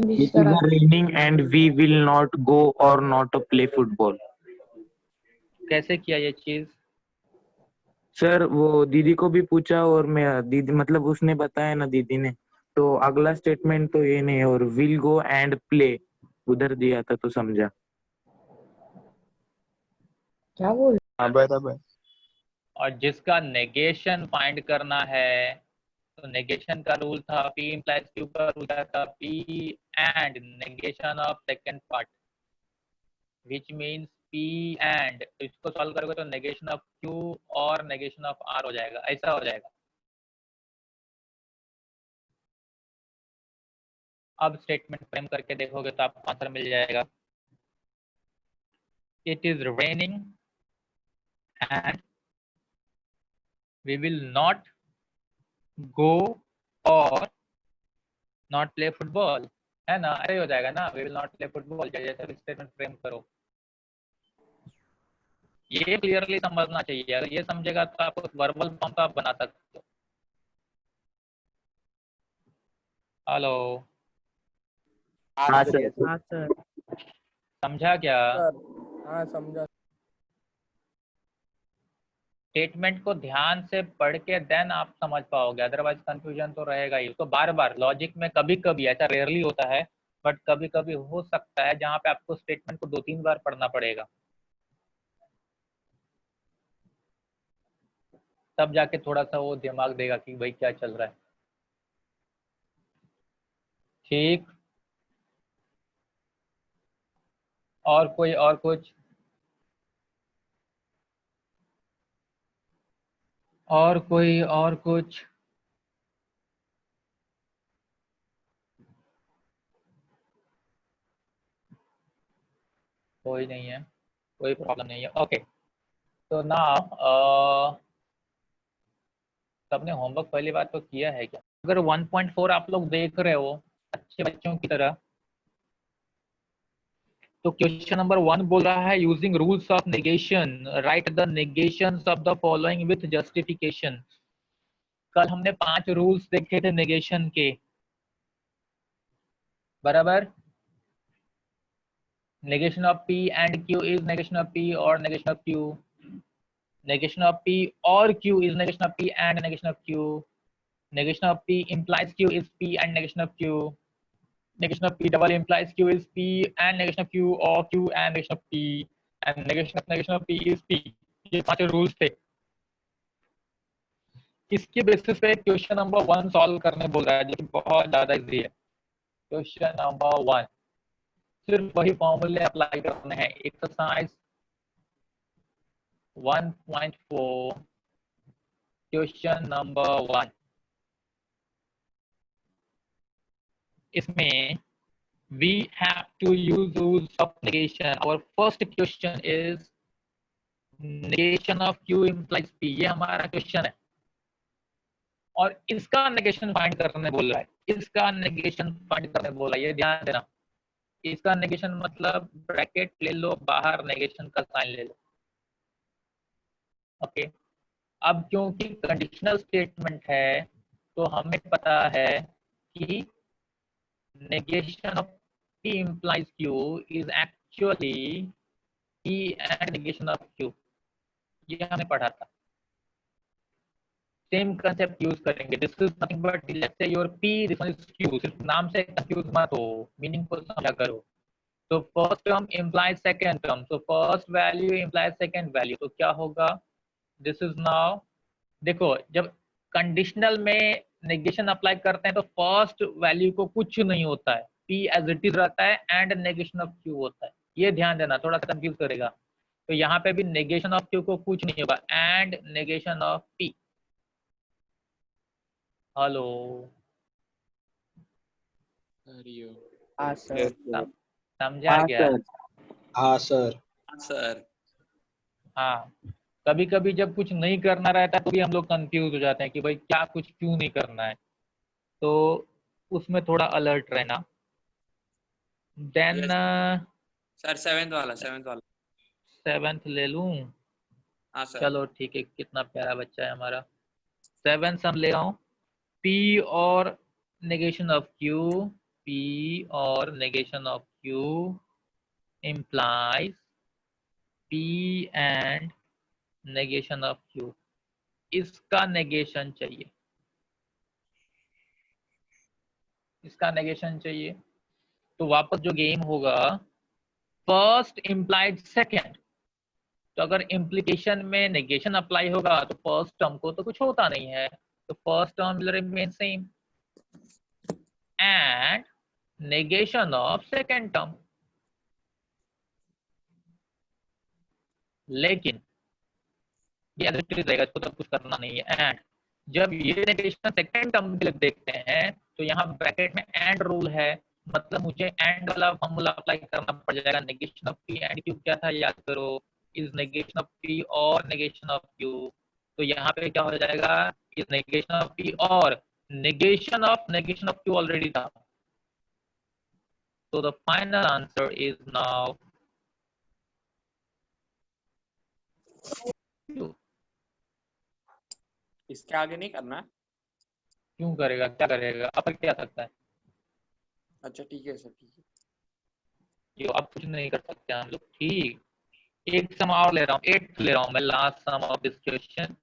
It is raining and we will not go or not play football. कैसे किया ये चीज? सर वो दीदी को भी पूछा और मैं दीदी मतलब उसने बताया ना दीदी ने, तो अगला स्टेटमेंट तो ये नहीं है और विल गो एंड प्ले उधर दिया था तो समझा। क्या बोल? हाँ बराबर। और जिसका नेगेशन फाइंड करना है तो नेगेशन का रूल था P implies Q का रूल था P and negation of second part which means P and, तो इसको सॉल्व करोगे तो नेगेशन ऑफ Q और नेगेशन ऑफ R हो जाएगा, ऐसा हो जाएगा। अब स्टेटमेंट फ्रेम करके देखोगे तो आपको आंसर मिल जाएगा। It is raining and we will not go और नॉट प्ले फुटबॉल, है ना? ऐसे हो जाएगा ना, we will not play football, जैसे स्टेटमेंट फ्रेम करो। ये क्लियरली समझना चाहिए, अगर ये समझेगा तो आप वर्बल फॉर्म तो आप बना सकते हो। हेलो, हाँ सर। हाँ सर। समझा क्या? हाँ समझा। स्टेटमेंट को ध्यान से पढ़ के देन आप समझ पाओगे, अदरवाइज कंफ्यूजन तो रहेगा ही। तो बार बार लॉजिक में कभी कभी, ऐसा रेयरली होता है बट कभी कभी हो सकता है जहाँ पे आपको स्टेटमेंट को 2-3 बार पढ़ना पड़ेगा, तब जाके थोड़ा सा वो दिमाग देगा कि भाई क्या चल रहा है। ठीक, और कोई और कुछ? और कोई और कुछ? कोई नहीं है, कोई प्रॉब्लम नहीं है। ओके, तो नाउ सबने होमवर्क पहली बात तो किया है क्या? अगर 1.4 आप लोग देख रहे हो अच्छे बच्चों की तरह, तो क्वेश्चन नंबर 1 बोल रहा है using rules of negation write the negations of the following with justification. कल हमने 5 रूल्स देखे थे नेगेशन के, बराबर। negation of P and Q is negation of P or negation of Q. Negation of P or Q is negation of P and negation of Q. Negation of P implies Q is P and negation of Q. Negation of P double implies Q is P and negation of Q or Q and negation of P. And negation of P is P. ये 5 rules थे। इसके basis पे question number 1 solve करने बोल रहा है, जो कि बहुत ज्यादा इजी है। क्वेश्चन नंबर 1 सिर्फ वही फॉर्मूले अप्लाई करने हैं। एक्सरसाइज 1.4 क्वेश्चन नंबर 1, इसमें we have to use rules of negation. Our first question is negation of Q implies P, ये हमारा क्वेश्चन है और इसका नेगेशन फाइंड करने बोल रहा है, इसका नेगेशन फाइंड करने बोला है, ये ध्यान देना। इसका नेगेशन मतलब ब्रैकेट ले लो, बाहर नेगेशन का साइन ले लो। ओके, अब क्योंकि कंडीशनल स्टेटमेंट है तो हमें पता है कि negation of P implies Q is actually P and negation of Q, ये हमने पढ़ा था। सेम कंसेप्ट यूज करेंगे। This is nothing but let's say your P, this one is Q। सिर्फ नाम से कंफ्यूज मत हो, मीनिंग को समझा करो। तो first term implies second term, so first value implies second value, तो क्या होगा? दिस इज नाउ, देखो जब कंडीशनल में नेगेशन अप्लाई करते हैं तो फर्स्ट वैल्यू को कुछ नहीं होता है, P एज इट इज रहता है एंड नेगेशन ऑफ Q होता है। ये ध्यान देना, थोड़ा सा कंफ्यूज करेगा। तो यहाँ पे भी नेगेशन ऑफ Q को कुछ नहीं होगा and negation of P। Hello, हाँ सर। समझा क्या? हाँ सर। सर हाँ, कभी कभी जब कुछ नहीं करना रहता है तो भी हम लोग कंफ्यूज हो जाते हैं कि भाई क्या कुछ क्यों नहीं करना है, तो उसमें थोड़ा अलर्ट रहना। देन सर सेवेंथ वाला 7th ले लूं? हाँ सर। चलो ठीक है, कितना प्यारा बच्चा है हमारा। 7th हम ले रहा हूँ, P और negation of Q P or negation of Q implies P and negation of Q. इसका negation चाहिए, इसका negation चाहिए। तो वापस जो गेम होगा फर्स्ट इम्प्लाइड सेकेंड, तो अगर इम्प्लीकेशन में नेगेशन अप्लाई होगा तो फर्स्ट टर्म को तो कुछ होता नहीं है, तो first term will remain same and negation of second term. लेकिन ये एग्जिस्ट रहेगा, इसको तो कुछ करना नहीं है। एंड जब ये नेगेशन सेकेंड टर्म के लिए देखते हैं तो यहाँ ब्रैकेट में एंड रूल है, मतलब मुझे एंड वाला फॉर्मूला अप्लाई करना पड़ जाएगा। Negation of P and Q क्या था याद करो, इज नेगेशन ऑफ पी और नेगेशन ऑफ क्यू। तो यहाँ पे क्या हो जाएगा, इज नेगेशन ऑफ पी और नेगेशन ऑफ क्यू ऑलरेडी था। तो the final answer is now Q. इसके आगे नहीं करना है? क्यों करेगा, क्या करेगा, अब क्या सकता है? अच्छा ठीक है सर, ठीक है। जो अब कुछ नहीं कर सकते हम लोग। ठीक, एक सम और ले रहा हूँ, 8 ले रहा हूँ मैं, last sum of this question.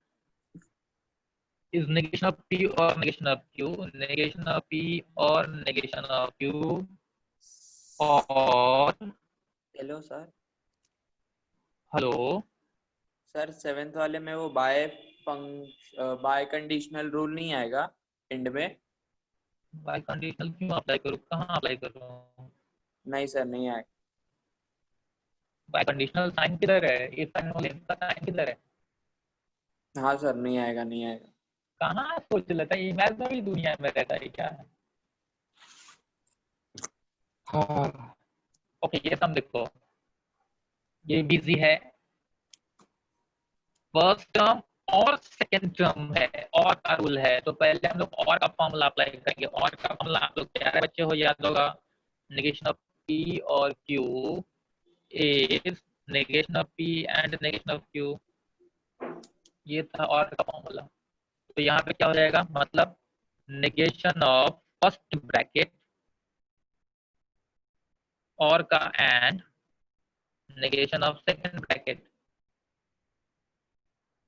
Is negation of P और negation of Q, negation of P और नेगेशन ऑफ क्यू और hello sir. Hello sir 7th वाले में वो बाय कंडीशनल रूल नहीं आएगा एंड में? बाय कंडीशनल क्यों अप्लाई करूँ, कहाँ अप्लाई करूँ? नहीं सर, नहीं आएगा। बाय कंडीशनल साइन किधर है, इफ एंड ओनली का साइन किधर है? हाँ सर, नहीं आएगा, नहीं आएगा। कहाँ सोच लेता है, इमेजिनरी दुनिया में रहता है क्या? हाँ ओके, ये सम देखो, ये बिजी है, फर्स्ट टर्म और सेकेंड टर्म है, और का रूल है। तो पहले हम लोग और का फॉर्मूला अप्लाई करेंगे। और का फॉर्मूला आप लोग प्यारे बच्चे हो याद होगा, नेगेशन ऑफ पी और Q is negation of P and negation of Q. ये था और का फॉर्मूला। तो यहाँ पे क्या हो जाएगा, मतलब नेगेशन ऑफ फर्स्ट ब्रैकेट और का and negation of second bracket.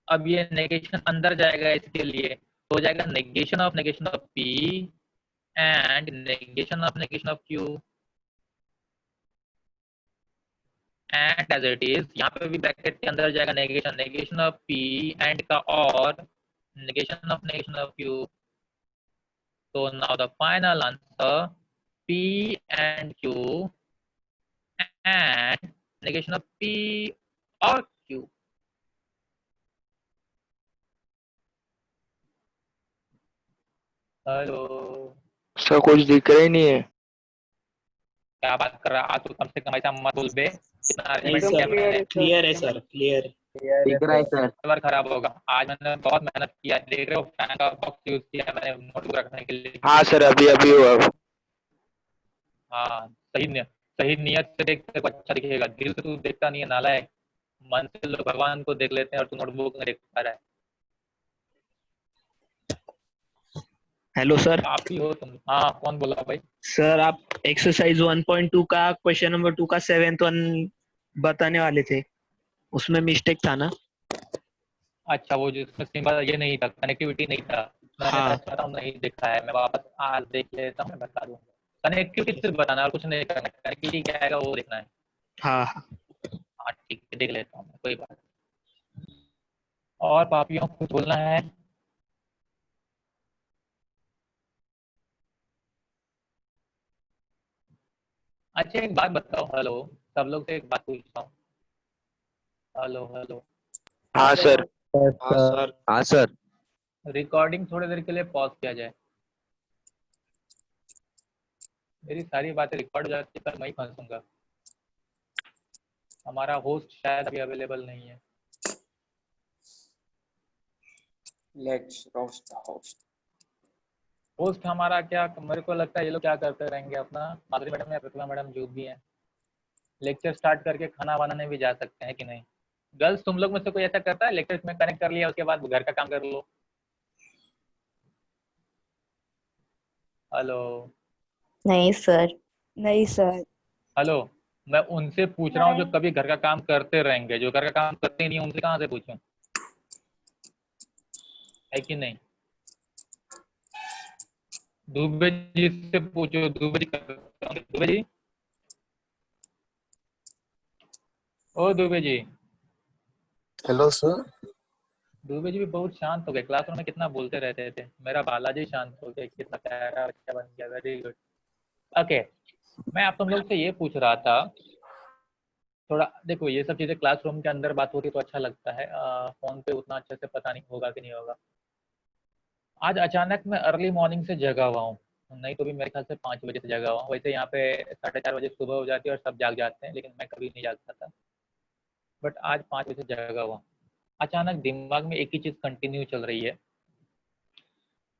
अब ये नेगेशन अंदर जाएगा, इसके लिए तो हो जाएगा negation of P and negation of Q. And as it is यहाँ पे भी ब्रैकेट के अंदर जाएगा नेगेशन ऑफ पी एंड का और नेगेशन ऑफ क्यू। तो now the final answer P and Q and negation of P और क्यू। हेलो सर, कुछ दिख रहा ही नहीं है। क्या बात कर रहा, आज तो कम से कम ऐसा मत बोल बे, इतना नहीं अर्जेंट सर, किया मैंने। क्लियर है सर, क्लियर। दिख रहा है सर। सर्वर खराब होगा, आज मैंने बहुत मेहनत किया, देख रहे हो फैन का बॉक्स यूज किया मैंने नोटबुक रखने के लिए। हाँ सर, अभी अभी हुआ। हाँ, सही नियत से देख तेरे को अच्छा दिखेगा, दिल से तू देखता नहीं है नालायक। मन से लोग भगवान को देख लेते हैं और तू नोटबुक में देख पा रहा है। Hello sir. आप ही हो तुम? हाँ, कौन बोला भाई? सर, आप एक्सरसाइज 1.2 का क्वेश्चन नंबर 2 का 7th वन बताने वाले थे, उसमें मिस्टेक था ना? अच्छा, वो जिसमें सिंबल ये नहीं था, कनेक्टिविटी नहीं था, मैंने हाँ। सच बताऊं नहीं देखा है, मैं वापस आज देख लेता हूँ, मैं बता दूंगा। कनेक्टिविटी सिर्फ बताना और कुछ नहीं करना, कनेक्टिविटी क्या आएगा वो देखना है। हाँ। हाँ ठीक है, देख लेता हूँ मैं, कोई बात नहीं। और पापियों कुछ बोलना है? अच्छा एक बात बताओ, हेलो, सब लोग से एक बात पूछता हूँ। हेलो हेलो, हाँ सर। हाँ सर। हाँ सर। रिकॉर्डिंग थोड़ी देर के लिए पॉज किया जाए। मेरी सारी बातें रिकॉर्ड हो जाती है, पर मैं ही फंसूंगा। हमारा होस्ट शायद अभी अवेलेबल नहीं है। Let's roast the host. Host हमारा क्या, मेरे को लगता है ये लोग क्या करते रहेंगे अपना, माधुरी मैडम या प्रतिभा मैडम जो भी है, लेक्चर स्टार्ट करके खाना बनाने भी जा सकते हैं कि नहीं? गर्ल्स तुम लोग में से कोई ऐसा करता है, लेक्चर में कनेक्ट कर लिया उसके बाद घर का काम कर लो? हेलो नहीं सर। नहीं सर। हेलो, मैं उनसे पूछ रहा हूँ जो कभी घर का काम करते रहेंगे, जो घर का काम करते नहीं है उनसे कहाँ से पूछूं? है कि नहीं? दुबे जी से पूछो, दुबे जी दुबे जी, ओ दुबे जी। Hello sir. दुबे जी भी बहुत शांत हो गए, क्लासरूम में कितना बोलते रहते थे। मेरा बालाजी शांत हो गया, कितना प्यारा बच्चा बन गया, वेरी गुड। ओके, मैं आप तुम लोग से ये पूछ रहा था, थोड़ा देखो ये सब चीजें क्लासरूम के अंदर बात होती तो अच्छा लगता है, फोन पे उतना अच्छे से पता नहीं होगा कि नहीं होगा। आज अचानक मैं अर्ली मॉर्निंग से जगा हुआ हूँ, नहीं तो भी मेरे ख्याल से 5 बजे से जगा हुआ हूँ। वैसे यहाँ पे 4:30 बजे सुबह हो जाती है और सब जाग जाते हैं, लेकिन मैं कभी नहीं जागता था। बट आज 5 बजे से जगा हुआ हूँ। अचानक दिमाग में एक ही चीज कंटिन्यू चल रही है,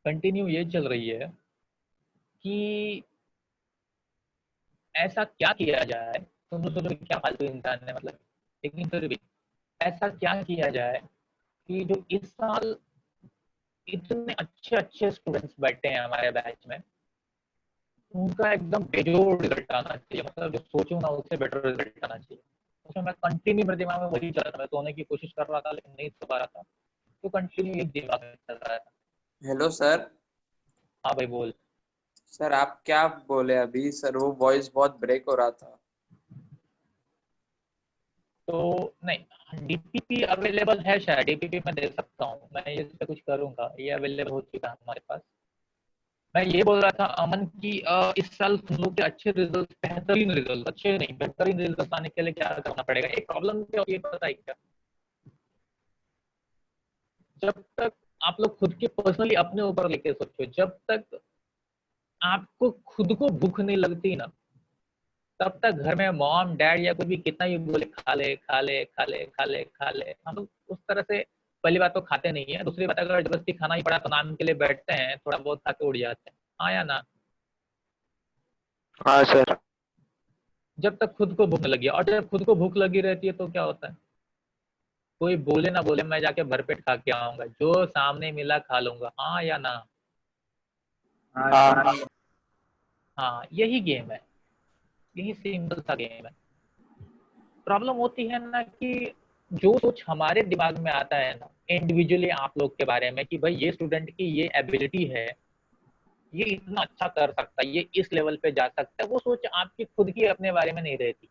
कंटिन्यू ये चल रही है कि ऐसा क्या किया जाए, तुम लोग सोचो क्या फालतू इंसान है मतलब, लेकिन फिर भी ऐसा क्या किया जाए कि जो इस साल इतने अच्छे अच्छे स्टूडेंट्स बैठे हैं हमारे बैच में, उनका एकदम बेजोड़ रिजल्ट आना चाहिए, मतलब जो सोचूं ना उससे बेटर रिजल्ट आना चाहिए। उसमें मैं कंटिन्यू, मेरे दिमाग में वही चल रहा था, मैं सोने की कोशिश कर रहा था लेकिन नहीं सो पा रहा था, तो कंटिन्यू एक दिमाग में चल रहा था। Hello sir. हाँ भाई बोल। सर आप क्या बोले अभी? सर वो वॉइस बहुत ब्रेक हो रहा था। तो नहीं, डीपीपी अवेलेबल है शायद, डीपीपी मैं दे सकता हूँ, मैं इस पे कुछ करूंगा, ये अवेलेबल हो चुका है हमारे पास। मैं ये बोल रहा था अमन कि इस साल तुम लोग के अच्छे रिजल्ट, बेहतरीन रिजल्ट, अच्छे नहीं बेहतरीन रिजल्ट आने के लिए क्या करना पड़ेगा? एक प्रॉब्लम क्या होती है पता है क्या? जब तक आप लोग खुद के पर्सनली अपने ऊपर लेके सोचो, जब तक आपको खुद को भूख नहीं लगती ना, तब तक घर में मॉम डैड या कोई भी कितना भी बोले खा ले खा ले खा ले खा ले खा ले, हम लोग उस तरह से पहली बात तो खाते नहीं है, दूसरी बात अगर जबरदस्ती खाना ही पड़ा तो नाम के लिए बैठते हैं, थोड़ा बहुत खा के उड़ जाते हैं। हाँ या ना? हाँ सर। जब तक खुद को भूख लगी, और जब खुद को भूख लगी रहती है तो क्या होता है, कोई बोले ना बोले मैं जाके भरपेट खा के आऊंगा, जो सामने मिला खा लूंगा। हाँ या ना? हाँ। हाँ, यही गेम है, यही सिंपल सा गेम है। प्रॉब्लम होती है ना कि जो सोच हमारे दिमाग में आता है ना इंडिविजुअली आप लोग के बारे में कि भाई ये स्टूडेंट की ये एबिलिटी है, ये इतना अच्छा कर सकता है, ये इस लेवल पे जा सकता है, वो सोच आपकी खुद की अपने बारे में नहीं रहती।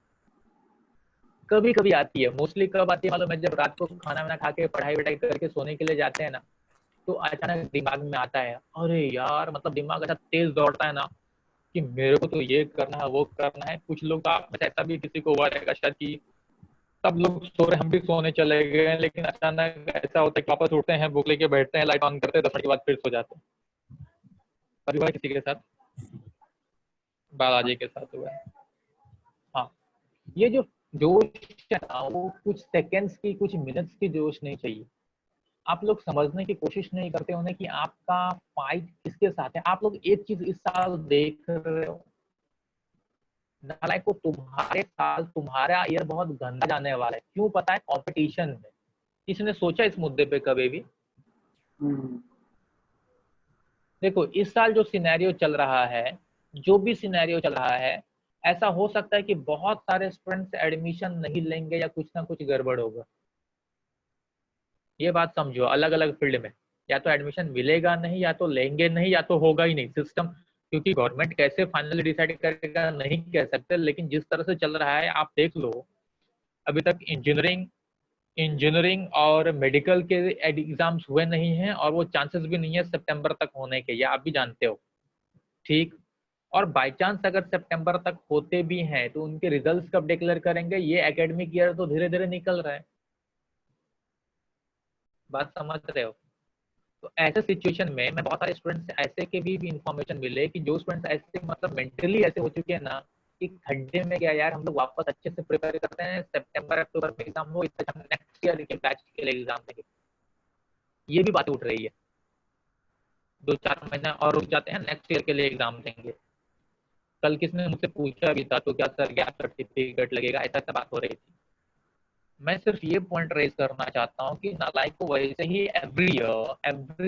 कभी कभी आती है, मोस्टली कब आती है मालूम है? जब रात को खाना वाना खा के पढ़ाई वढ़ाई करके सोने के लिए जाते हैं ना, तो अचानक दिमाग में आता है, अरे यार मतलब दिमाग ऐसा तेज दौड़ता है ना कि मेरे को तो ये करना है वो करना है। कुछ लोग तो आप में से ऐसा भी किसी को हुआ रहेगा शायद कि सब लोग सो रहे, हम भी सोने चले गए हैं, लेकिन अचानक ऐसा होता है कि वापस उठते हैं, बुक लेके बैठते हैं, लाइट ऑन करते हैं, 10 मिनट के बाद फिर सो जाते हैं। कभी हुआ किसी के साथ? बालाजी के साथ हुआ है। हाँ, ये जो जोश है ना, वो कुछ सेकंड्स की कुछ मिनट्स की जोश नहीं चाहिए। आप लोग समझने की कोशिश नहीं करते होने कि आपका फाइट किसके साथ है। आप लोग एक चीज इस साल देख रहे हो, नालायक को, तुम्हारे साल तुम्हारा ईयर बहुत गंदा जाने वाला है। क्यों पता है? कंपटीशन में। किसी ने सोचा इस मुद्दे पे कभी भी? देखो इस साल जो सिनेरियो चल रहा है, जो भी सिनेरियो चल रहा है, ऐसा हो सकता है कि बहुत सारे स्टूडेंट्स एडमिशन नहीं लेंगे या कुछ ना कुछ गड़बड़ होगा। ये बात समझो, अलग अलग फील्ड में या तो एडमिशन मिलेगा नहीं, या तो लेंगे नहीं, या तो होगा ही नहीं सिस्टम। क्योंकि गवर्नमेंट कैसे फाइनली डिसाइड करेगा नहीं कह सकते, लेकिन जिस तरह से चल रहा है आप देख लो, अभी तक इंजीनियरिंग और मेडिकल के एग्जाम्स हुए नहीं हैं, और वो चांसेस भी नहीं है सितंबर तक होने के, ये आप भी जानते हो। ठीक, और बाय चांस अगर सितंबर तक होते भी हैं तो उनके रिजल्ट्स कब डिक्लेयर करेंगे? ये एकेडमिक ईयर तो धीरे धीरे निकल रहा है। बात समझ रहे हो? तो ऐसे सिचुएशन में मैं बहुत सारे स्टूडेंट्स ऐसे के भी इंफॉर्मेशन मिले कि जो स्टूडेंट्स ऐसे मतलब मेंटली ऐसे हो चुके हैं ना कि खड्डे में गया यार, हम लोग वापस अच्छे से प्रिपेयर करते हैं, सितंबर अक्टूबर में एग्जाम हो, इससे हम नेक्स्ट ईयर के बैच के लिए एग्जाम देंगे। ये भी बात उठ रही है, 2-4 महीना और रुक जाते हैं, नेक्स्ट ईयर के लिए एग्जाम देंगे। कल किसने मुझसे पूछा भी था तो क्या सर गैप सर्टिफिकेट लगेगा, ऐसा ऐसा बात हो रही थी। मैं सिर्फ ये पॉइंट रेज करना चाहता हूँ कि नालायक को वैसे ही एवरी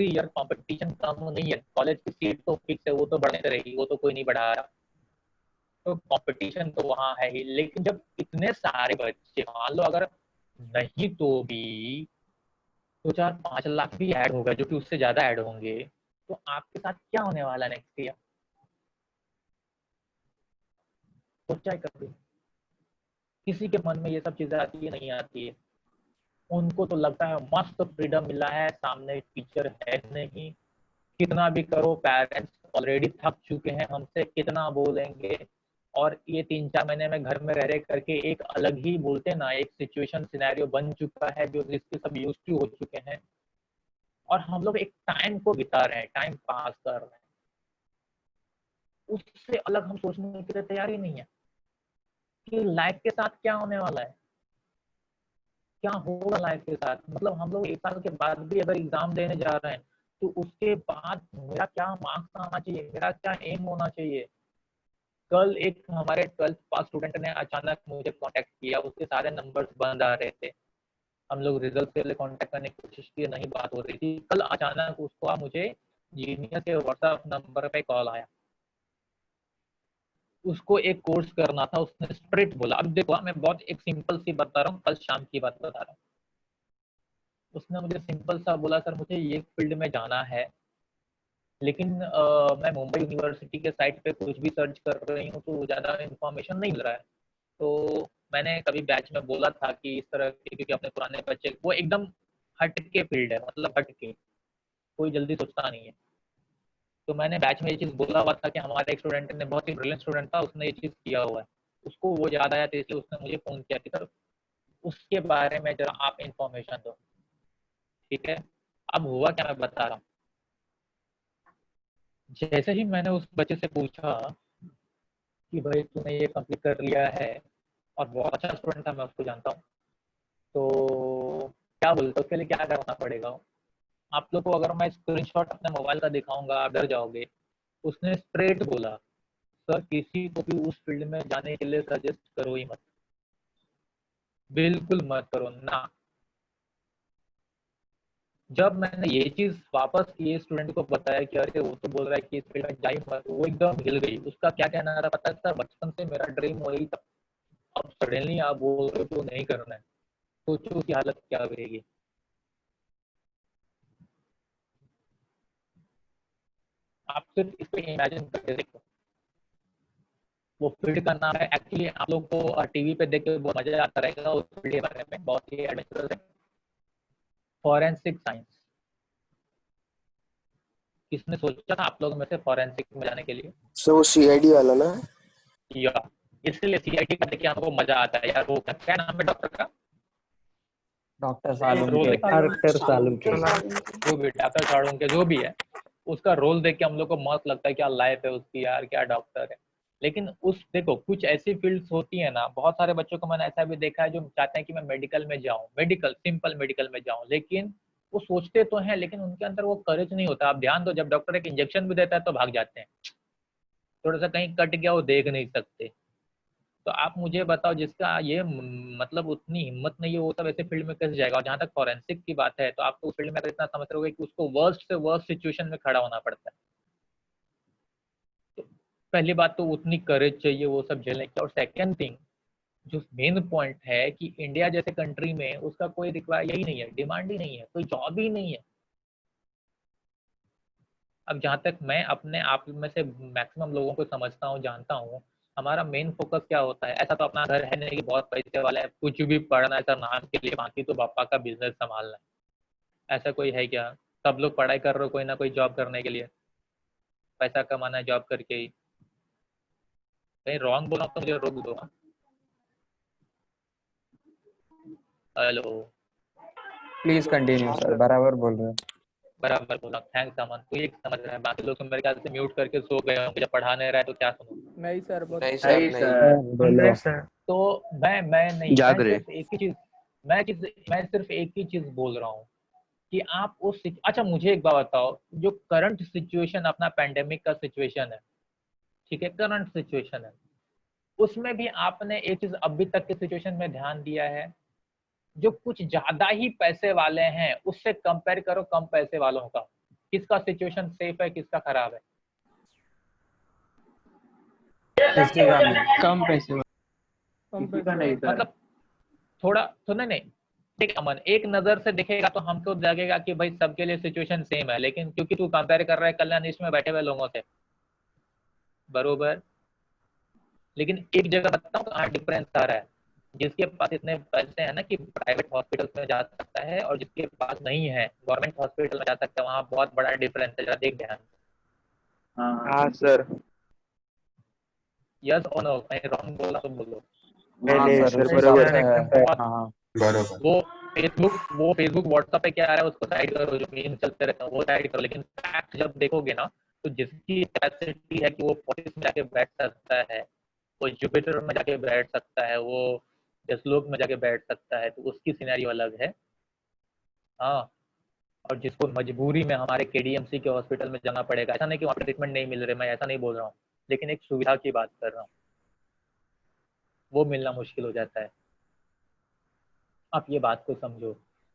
ईयर कंपटीशन कम नहीं है। कॉलेज की सीट तो फिक्स है, वो तो बढ़ने रहेगी, वो तो कोई नहीं बढ़ा रहा। तो कंपटीशन तो वहां है ही, लेकिन जब इतने सारे बच्चे, मान लो अगर नहीं तो भी 2-4-5 लाख भी ऐड होगा, जो कि उससे ज्यादा ऐड होंगे, तो आपके साथ क्या होने वाला नेक्स्ट ईयर? सोचा है कभी? किसी के मन में ये सब चीजें आती है? नहीं आती है। उनको तो लगता है मस्त फ्रीडम मिला है, सामने टीचर है नहीं, कितना भी करो, पेरेंट्स ऑलरेडी थक चुके हैं हमसे, कितना बोलेंगे। और ये 3-4 महीने में घर में रह रहे करके एक अलग ही बोलते ना, एक सिचुएशन सिनेरियो बन चुका है जो जिसके सब यूज टू हो चुके हैं, और हम लोग एक टाइम को बिता रहे हैं, टाइम पास कर रहे हैं। उससे अलग हम सोचने के लिए तैयार ही नहीं है कि लाइफ के साथ क्या होने वाला है, क्या होगा लाइफ के साथ। मतलब हम लोग 1 साल के बाद भी अगर एग्जाम देने जा रहे हैं, तो उसके बाद मेरा क्या मार्क्स आना चाहिए, मेरा क्या एम होना चाहिए। कल एक हमारे 12th पास स्टूडेंट ने अचानक मुझे कांटेक्ट किया, उसके सारे नंबर्स बंद आ रहे थे, हम लोग रिजल्ट के लिए कांटेक्ट करने की कोशिश की, नहीं बात हो रही थी। कल अचानक उसको मुझे जीनियस के व्हाट्सएप नंबर पे कॉल आया, उसको एक कोर्स करना था, उसने स्ट्रेट बोला। अब देखो मैं बहुत एक सिंपल सी बता रहा हूँ, कल शाम की बात बता रहा हूँ। उसने मुझे सिंपल सा बोला, सर मुझे ये फील्ड में जाना है, लेकिन मैं मुंबई यूनिवर्सिटी के साइट पे कुछ भी सर्च कर रही हूँ तो ज़्यादा इन्फॉर्मेशन नहीं मिल रहा है। तो मैंने कभी बैच में बोला था कि इस तरह के, क्योंकि अपने पुराने बच्चे, वो एकदम हट के फील्ड है, मतलब हट के, कोई जल्दी सोचता नहीं है। तो मैंने बैच में ये चीज़ बोला हुआ था कि हमारे एक स्टूडेंट ने, बहुत ही ब्रिलियंट स्टूडेंट था, उसने ये चीज़ किया हुआ है, उसको वो याद आया, तो इसलिए उसने मुझे फ़ोन किया कि सर उसके बारे में जरा आप इंफॉर्मेशन दो। ठीक है, अब हुआ क्या मैं बता रहा हूँ। जैसे ही मैंने उस बच्चे से पूछा कि भाई तूने ये कंप्लीट कर लिया है, और बहुत अच्छा स्टूडेंट था, मैं उसको जानता हूँ, तो क्या बोलते हो, उसके लिए क्या करना पड़ेगा। आप लोग को अगर मैं स्क्रीनशॉट अपने मोबाइल का दिखाऊंगा आप डर जाओगे। उसने स्ट्रेट बोला, सर किसी को भी उस फील्ड में जाने के लिए सजेस्ट करो ही मत, बिल्कुल मत करो ना। जब मैंने ये चीज वापस ये स्टूडेंट को बताया कि अरे वो तो बोल रहा है कि इस फील्ड में जा ही मत, वो एकदम हिल गई। उसका क्या कहना था पता है सर, बचपन से मेरा ड्रीम वही था, अब सडनली आप बोल रहे हो तो नहीं करना है, सोचो उसकी हालत क्या रहेगी। आप सिर्फ इसको इमेजिन करके देखो। वो फील्ड का नाम है, एक्चुअली आप लोग को टीवी पे देख के बहुत मजा आता रहेगा उस फील्ड के बारे में, बहुत ही एडवेंचरस है, फॉरेंसिक साइंस। किसने सोचा था आप लोगों में से फॉरेंसिक में जाने के लिए? सर वो सीआईडी वाला ना? या इसलिए सीआईटी का देखिए आपको मजा आता है यार। वो क्या नाम है डॉक्टर का? डॉक्टर रोल सालुंके, देख डॉक्टर सालुंके। जो भी डॉक्टर साड़ूंके जो भी है, उसका रोल देख के हम लोग को मस्त लगता है, क्या लाइफ है उसकी यार, क्या डॉक्टर है। लेकिन उस देखो कुछ ऐसी फील्ड्स होती है ना, बहुत सारे बच्चों को मैंने ऐसा भी देखा है जो चाहते हैं कि मैं मेडिकल में जाऊं, मेडिकल सिंपल मेडिकल में जाऊं, लेकिन वो सोचते तो हैं लेकिन उनके अंदर वो करेज नहीं होता। आप ध्यान दो, जब डॉक्टर एक इंजेक्शन भी देता है तो भाग जाते हैं, थोड़ा सा कहीं कट गया वो देख नहीं सकते। तो आप मुझे बताओ, जिसका ये मतलब उतनी हिम्मत नहीं है, वो सब ऐसे फील्ड में कैसे जाएगा। और जहाँ तक फॉरेंसिक की बात है, तो आप तो उस फील्ड में अगर इतना समझ रहे हो कि उसको वर्स्ट से वर्स्ट सिचुएशन में खड़ा होना पड़ता है, तो पहली बात तो उतनी करेज चाहिए वो सब झेलने की। और सेकेंड थिंग, जो मेन पॉइंट है कि इंडिया जैसे कंट्री में उसका कोई रिक्वायर यही नहीं है, डिमांड ही नहीं है, कोई जॉब ही नहीं है। अब जहाँ तक मैं अपने आप में से मैक्सिमम लोगों को समझता हूँ, जानता हूँ, हमारा मेन फोकस क्या होता है। ऐसा तो अपना घर है नहीं कि बहुत पैसे वाला है, कुछ भी पढ़ना है सर नाम के लिए, बाकी तो पापा का बिजनेस संभालना है। ऐसा कोई है क्या? सब लोग पढ़ाई कर रहे हो कोई ना कोई जॉब करने के लिए, पैसा कमाना है जॉब करके ही। कहीं रॉन्ग बोला तो मुझे रोक दो। हेलो, प्लीज कंटिन्यू सर, बराबर बोल रहे हो। बराबर बोला, थैंक्स अमन, तू एक समझ रहा है, बाकी लोग तो मेरे ख्याल से म्यूट करके सो गए होंगे, जब पढ़ा नहीं रहा है तो क्या सुनूं। नहीं सर, बहुत नहीं सर, नहीं। बोलो सर। तो मैं नहीं, जाग रहे। सिर्फ एक ही चीज, मैं सिर्फ एक ही चीज बोल रहा हूँ कि आप उस अच्छा मुझे एक बात बताओ, जो करंट सिचुएशन अपना पेंडेमिक का सिचुएशन है, ठीक है, करंट सिचुएशन है, उसमें भी आपने एक चीज अभी तक के सिचुएशन में ध्यान दिया है, जो कुछ ज्यादा ही पैसे वाले हैं उससे कंपेयर करो कम पैसे वालों का, किसका सिचुएशन सेफ है किसका खराब है? किसी का नहीं, कम पैसे में। किसी का नहीं सर। मतलब थोड़ा तो नहीं, देख अमन, एक नजर से देखेगा तो हमको लगेगा कि भाई सबके लिए सिचुएशन सेम है, लेकिन क्योंकि तू कंपेयर कर रहा है कल्याण ईस्ट में बैठे हुए लोगों से, बरोबर, लेकिन एक जगह बताऊं कहाँ डिफरेंस आ रहा है। जिसके पास इतने पैसे हैं ना कि प्राइवेट हॉस्पिटल में जा सकता है, और जिसके पास नहीं है गवर्नमेंट हॉस्पिटल में जा सकता है, वहाँ बहुत बड़ा डिफरेंस है, जरा देख ध्यान। हाँ सर। यस और नो, कहीं रॉन्ग बोला तो बोलो। नहीं हाँ नहीं सर, सर, उस हिसाब बराबर से है। है। बहुत हाँ बरोबर। वो फेसबुक व्हाट्सएप पे क्या आ रहा है उसको साइड करो, जो मीम चलते रहते हैं वो साइड करो, लेकिन फैक्ट जब देखोगे ना, तो जिसकी कैपेसिटी है कि वो पोलिस में जाके बैठ सकता है, वो जुपिटर में जाके बैठ सकता है, वो जसलोक में जाके बैठ सकता है, तो उसकी सिनेरियो अलग है। हाँ, और जिसको मजबूरी में हमारे केडीएमसी के हॉस्पिटल में जाना पड़ेगा, ऐसा नहीं कि वहाँ पे ट्रीटमेंट नहीं मिल रहे, मैं ऐसा नहीं बोल रहा हूँ, लेकिन एक सुविधा की बात कर रहा हूँ, वो मिलना मुश्किल हो जाता है। आप ये बात को समझो।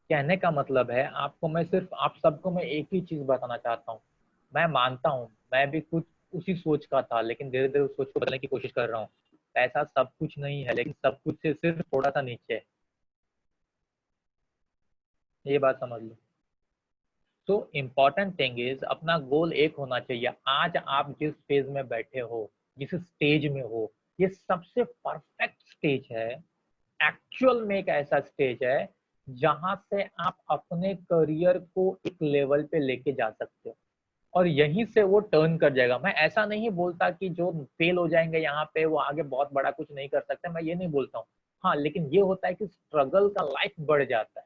कहने का मतलब है आपको मैं सिर्फ आप सबको मैं एक ही चीज बताना चाहता हूँ। मैं मानता हूँ मैं भी कुछ उसी सोच का था, लेकिन धीरे धीरे उस सोच को बदलने की कोशिश कर रहा हूँ। पैसा सब कुछ नहीं है, लेकिन सब कुछ से सिर्फ थोड़ा सा नीचे है, ये बात समझ लो। तो इम्पॉर्टेंट थिंग इज अपना गोल एक होना चाहिए। आज आप जिस फेज में बैठे हो, जिस स्टेज में हो, ये सबसे परफेक्ट स्टेज है। एक्चुअल में एक ऐसा स्टेज है जहां से आप अपने करियर को एक लेवल पे लेके जा सकते हो, और यहीं से वो टर्न कर जाएगा। मैं ऐसा नहीं बोलता कि जो फेल हो जाएंगे यहाँ पे वो आगे बहुत बड़ा कुछ नहीं कर सकते, मैं ये नहीं बोलता हूँ। हाँ, लेकिन ये होता है कि स्ट्रगल का लाइफ बढ़ जाता है,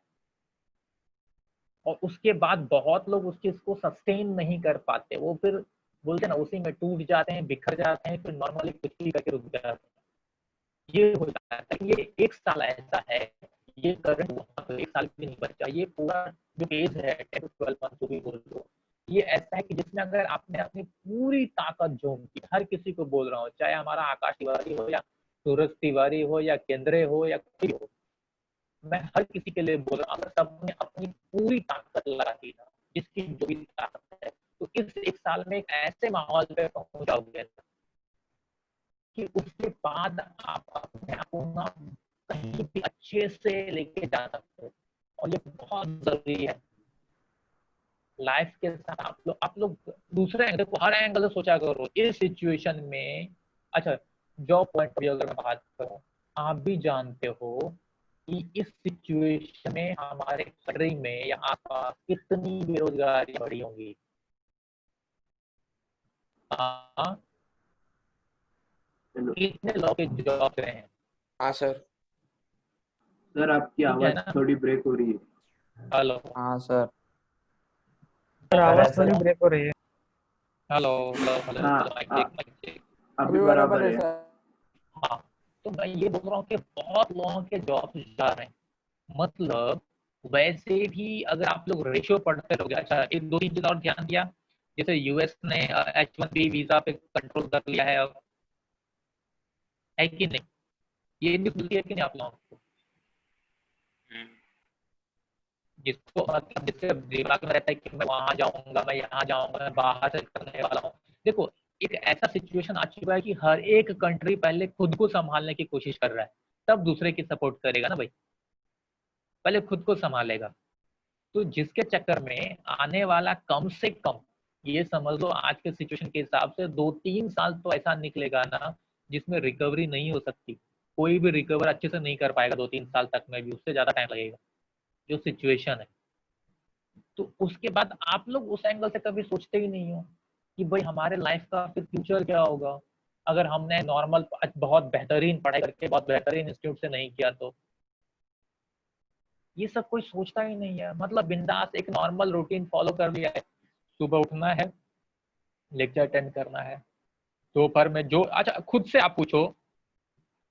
और उसके बाद बहुत लोग उस चीज को सस्टेन नहीं कर पाते, वो फिर बोलते हैं ना, उसी में टूट जाते हैं, बिखर जाते हैं, फिर नॉर्मली कुछ भी करके रुक जाते हैं। ये हो जाता है। ये एक साल ऐसा है, ये करंट तो एक साल भी नहीं बचा, ये पूरा जो एज है 10 to 12 मंथ जो भी बोल लो, ये ऐसा है कि जिसमें अगर आपने अपनी पूरी ताकत झोंक की, हर किसी को बोल रहा हूँ, चाहे हमारा आकाश तिवारी हो या सूरज तिवारी हो या केंद्रे हो या कोई हो, मैं हर किसी के लिए बोल रहा हूँ, अगर सबने अपनी पूरी ताकत लगा दी ना, जिसकी जो भी ताकत है, तो इस एक साल में एक ऐसे माहौल पे पहुंच जाओगे कि उसके बाद आप अपने आप को ना कहीं भी अच्छे से लेके जा सकते हो, और ये बहुत जरूरी है लाइफ के साथ। आप लोग दूसरे एंगल को, हर एंगल से सोचा करो इस सिचुएशन में। अच्छा, जॉब पॉइंट ऑफ व्यू अगर मैं बात करूं, आप भी जानते हो कि इस सिचुएशन में हमारे कंट्री में या आसपास कितनी बेरोजगारी बढ़ी होंगी। कितने लोग के जॉब रहे हैं। हाँ सर। सर आपकी ठीक है आवाज ना? थोड़ी ब्रेक हो रही है। हेलो हाँ सर। आवाज थोड़ी ब्रेक हो रही है। हेलो हेलो हेलो हाँ, hello, mic check mic check. अभी बराबर है। हाँ, तो मैं ये बोल रहा हूँ कि बहुत लोगों के जॉब जा रहे हैं। मतलब वैसे भी अगर आप लोग रेशियो पढ़ते रहोगे। अच्छा, एक दो तीन चीज और ध्यान दिया, जैसे यूएस ने H1B वीजा पे कंट्रोल कर लिया है अब, है कि नहीं? ये न्यूज मिलती है कि नहीं आप लोगों को? जिसको मतलब जिसके दिमाग में रहता है कि मैं वहां जाऊंगा, मैं यहाँ जाऊंगा, मैं बाहर से करने वाला हूँ। देखो, एक ऐसा सिचुएशन आ चुका है कि हर एक कंट्री पहले खुद को संभालने की कोशिश कर रहा है, तब दूसरे की सपोर्ट करेगा ना भाई। पहले खुद को संभालेगा, तो जिसके चक्कर में आने वाला कम से कम, ये समझ लो आज के सिचुएशन के हिसाब से 2-3 साल तो ऐसा निकलेगा ना जिसमें रिकवरी नहीं हो सकती। कोई भी रिकवर अच्छे से नहीं कर पाएगा 2-3 साल तक में भी, उससे ज्यादा टाइम लगेगा जो सिचुएशन है। तो उसके बाद आप लोग उस एंगल से कभी सोचते ही नहीं हो कि भाई हमारे लाइफ का फिर फ्यूचर क्या होगा अगर हमने नॉर्मल बहुत बेहतरीन पढ़ाई करके बहुत बेहतरीन इंस्टीट्यूट से नहीं किया तो। ये सब कोई सोचता ही नहीं है। मतलब बिंदास एक नॉर्मल रूटीन फॉलो कर लिया है, सुबह उठना है, लेक्चर अटेंड करना है, दोपहर में जो, अच्छा खुद से आप पूछो,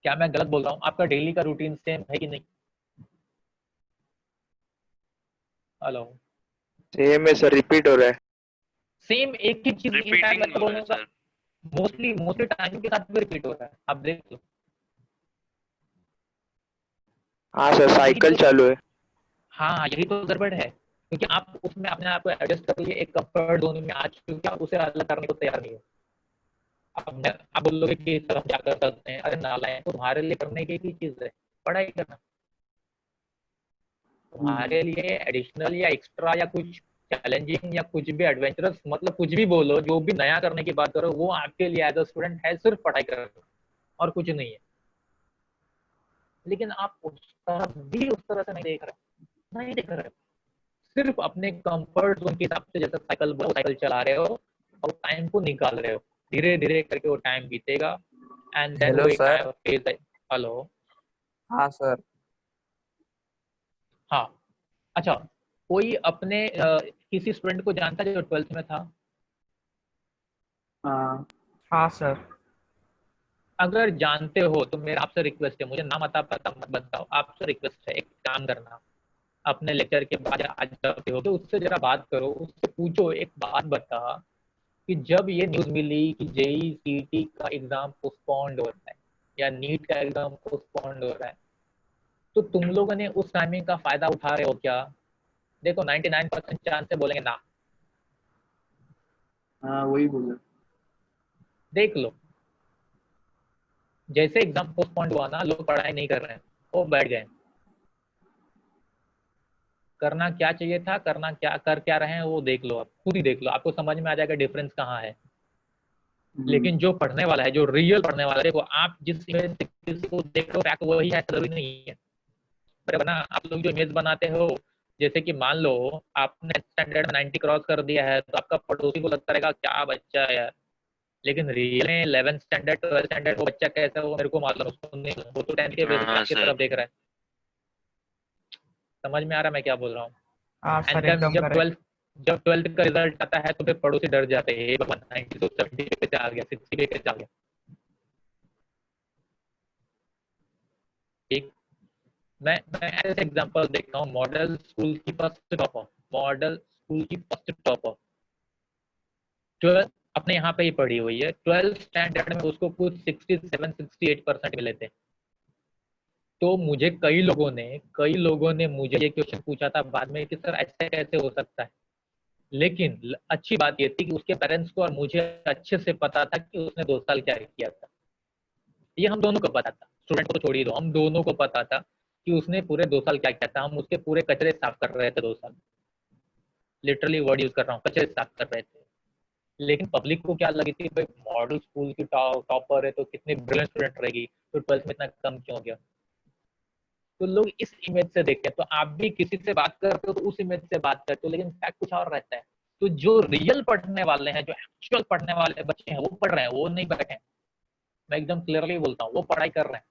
क्या मैं गलत बोल रहा हूँ? आपका डेली का रूटीन सेम है कि नहीं? हेलो, सेम है सर, रिपीट हो रहा है। सेम एक ही चीज मैं तो बोलूंगा मोस्टली टाइम के साथ भी रिपीट हो रहा है, आप देख लो। हाँ सर, साइकिल चालू है। हाँ, यही तो गड़बड़ है, क्योंकि आप उसमें अपने आप को एडजस्ट कर लिए, एक कंफर्ट जोन में आ चुके हैं, आप उसे अलग करने को तैयार नहीं हो। आप बोलोगे कि सर हम क्या कर सकते हैं, अरे नालायक, तो तुम्हारे लिए करने की ही चीज है पढ़ाई करना। तुम्हारे लिए एडिशनल या एक्स्ट्रा या कुछ चैलेंजिंग या कुछ भी एडवेंचरस, मतलब कुछ भी बोलो, जो भी नया करने की बात करो, वो आपके लिए एज अ स्टूडेंट है सिर्फ पढ़ाई करना और कुछ नहीं है। लेकिन आप उसका भी उस तरह से नहीं देख रहे, सिर्फ अपने कंफर्ट जोन के हिसाब से, जैसे साइकिल चला रहे हो और टाइम को निकाल रहे हो, धीरे धीरे करके वो टाइम बीतेगा एंड देन हेलो वो एक सर। टाइम फेज है। हेलो। हाँ सर। हाँ। अच्छा, कोई अपने किसी स्टूडेंट को जानता है जो 12th में था? हाँ हाँ सर। अगर जानते हो तो मेरा आपसे रिक्वेस्ट है, मुझे नाम आता पता मत बताओ, आपसे रिक्वेस्ट है, एक काम करना, अपने लेक्चर के बाद आज जाते हो तो उससे जरा बात करो, उससे पूछो, एक बात बता कि जब ये न्यूज मिली कि जेई सीटी का एग्जाम पोस्टपोन्ड हो रहा है या नीट का एग्जाम पोस्टपोन्ड हो रहा है, तो तुम लोगों ने उस टाइमिंग का फायदा उठा रहे हो क्या? देखो 99% चांस से बोलेंगे ना। हाँ वही बोला। देख लो, जैसे एग्जाम पोस्टपोन्ड हुआ ना, लोग पढ़ाई नहीं कर रहे हैं, वो बैठ गए। करना क्या चाहिए था, करना क्या कर क्या रहे हैं, वो देख लो, आप खुद ही देख लो, आपको समझ में आ जाएगा डिफरेंस कहाँ है। लेकिन जो पढ़ने वाला है, जो रियल पढ़ने वाला है, देखो आप जिस इमेज से किसी को देख रहे हो फैक्ट वही है, जरूरी नहीं है, बराबर ना? आप लोग जो इमेज बनाते हो, जैसे कि मान लो आपने स्टैंडर्ड में 90 क्रॉस कर दिया है तो आपका पड़ोसी को लगता रहेगा क्या बच्चा है यार, लेकिन रियल में 11th स्टैंडर्ड 12th स्टैंडर्ड वो बच्चा कैसा है वो मेरे को मालूम है, उसको नहीं मालूम। वो तो 10th के बेसिस पे हाँ आपकी सर। तरफ देख रहा है। समझ में आ रहा है मैं क्या बोल रहा हूँ? हाँ एंड सर, देन एकदम करेक्ट। जब 12th का रिजल्ट आता है तो फिर पड़ोसी डर जाते हैं, भगवान 90 तो 70 पे कैसे आ गया, 60 पे कैसे आ गया। ठीक। मैं ऐसे एग्जांपल देखता हूँ, मॉडल स्कूल की फर्स्ट टॉपर, मॉडल स्कूल की फर्स्ट टॉपर 12 अपने यहाँ पे ही पढ़ी हुई है, 12th स्टैंडर्ड में उसको कुछ 67-68% मिले थे। तो मुझे कई लोगों ने मुझे ये क्वेश्चन पूछा था बाद में कि सर ऐसे कैसे हो सकता है, लेकिन अच्छी बात ये थी कि उसके पेरेंट्स को और मुझे अच्छे से पता था कि उसने 2 साल क्या किया था। ये हम दोनों को पता था, स्टूडेंट को तो छोड़ ही दो, हम दोनों को पता था कि उसने पूरे 2 साल क्या किया था। हम उसके पूरे कचरे साफ कर रहे थे 2 साल, लिटरली वर्ड यूज कर रहा हूँ, कचरे साफ कर रहे थे। लेकिन पब्लिक को क्या लगी थी, भाई मॉडल स्कूल की टॉपर है तो कितनी ब्रिलियंट स्टूडेंट रहेगी, तो 12th में इतना कम क्यों हो गया। तो लोग इस इमेज से देखते हैं, तो आप भी किसी से बात करते हो तो उस इमेज से बात करते हो, लेकिन फैक्ट कुछ और रहता है। तो जो रियल पढ़ने वाले हैं, जो एक्चुअल पढ़ने वाले बच्चे हैं, वो पढ़ रहे हैं, वो नहीं बैठे हैं। मैं एकदम क्लियरली बोलता हूँ, वो पढ़ाई कर रहे हैं।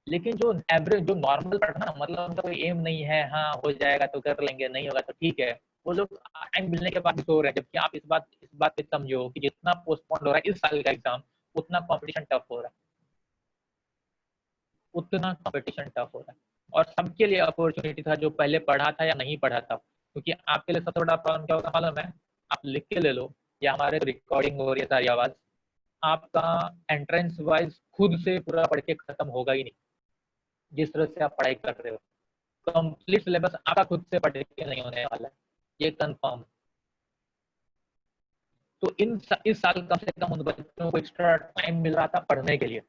लेकिन जो एवरेज, जो नॉर्मल पढ़ना, मतलब उनका कोई एम नहीं है, हाँ हो जाएगा तो कर लेंगे, नहीं होगा तो ठीक है, वो लोग टाइम मिलने के बाद भी सो रहे हैं। जबकि आप इस बात पे समझो कि जितना पोस्टपोन हो रहा है इस साल का एग्जाम, उतना कंपटीशन टफ हो रहा है, उतना कंपटीशन टफ हो रहा है। और सबके लिए अपॉर्चुनिटी था, जो पहले पढ़ा था या नहीं पढ़ा था। क्योंकि आपके लिए सबसे बड़ा प्रॉब्लम क्या होगा मालूम है? आप लिख के ले लो, या हमारे रिकॉर्डिंग हो रही है सारी आवाज, आपका एंट्रेंस वाइज खुद से पूरा पढ़ के खत्म होगा ही नहीं। जिस तरह से आप पढ़ाई कर रहे हो, कंप्लीट सिलेबस आपका खुद से पढ़ के नहीं होने वाला है, ये कंफर्म। तो इस साल कम से कम उन बच्चों को एक्स्ट्रा टाइम मिल रहा था पढ़ने के लिए,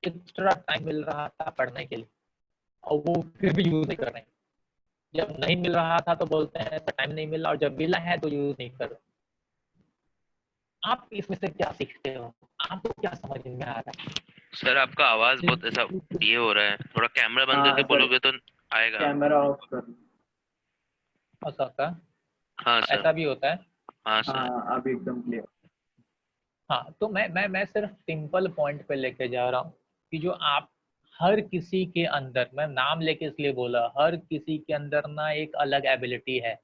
एक्स्ट्रा टाइम मिल रहा था पढ़ने के लिए, और वो फिर भी यूज नहीं कर रहे हैं। जब नहीं मिल रहा था तो बोलते हैं टाइम नहीं मिला, और जब मिला है तो यूज नहीं कर रहे। आप इसमें से क्या सीखते हो, आपको क्या समझ में आ रहा है? सर आपका आवाज बहुत ऐसा ये हो रहा है, थोड़ा कैमरा बंद करके बोलोगे तो आएगा। कैमरा ऑफ कर। ऐसा होता है? हाँ सर। ऐसा भी होता है? हाँ सर। हाँ अब एकदम क्लियर। हाँ, तो मैं सिर्फ सिंपल पॉइंट पे लेके जा रहा हूँ कि जो आप हर किसी के अंदर, मैं नाम लेके इसलिए बोला, हर किसी के अंदर ना एक अलग एबिलिटी है।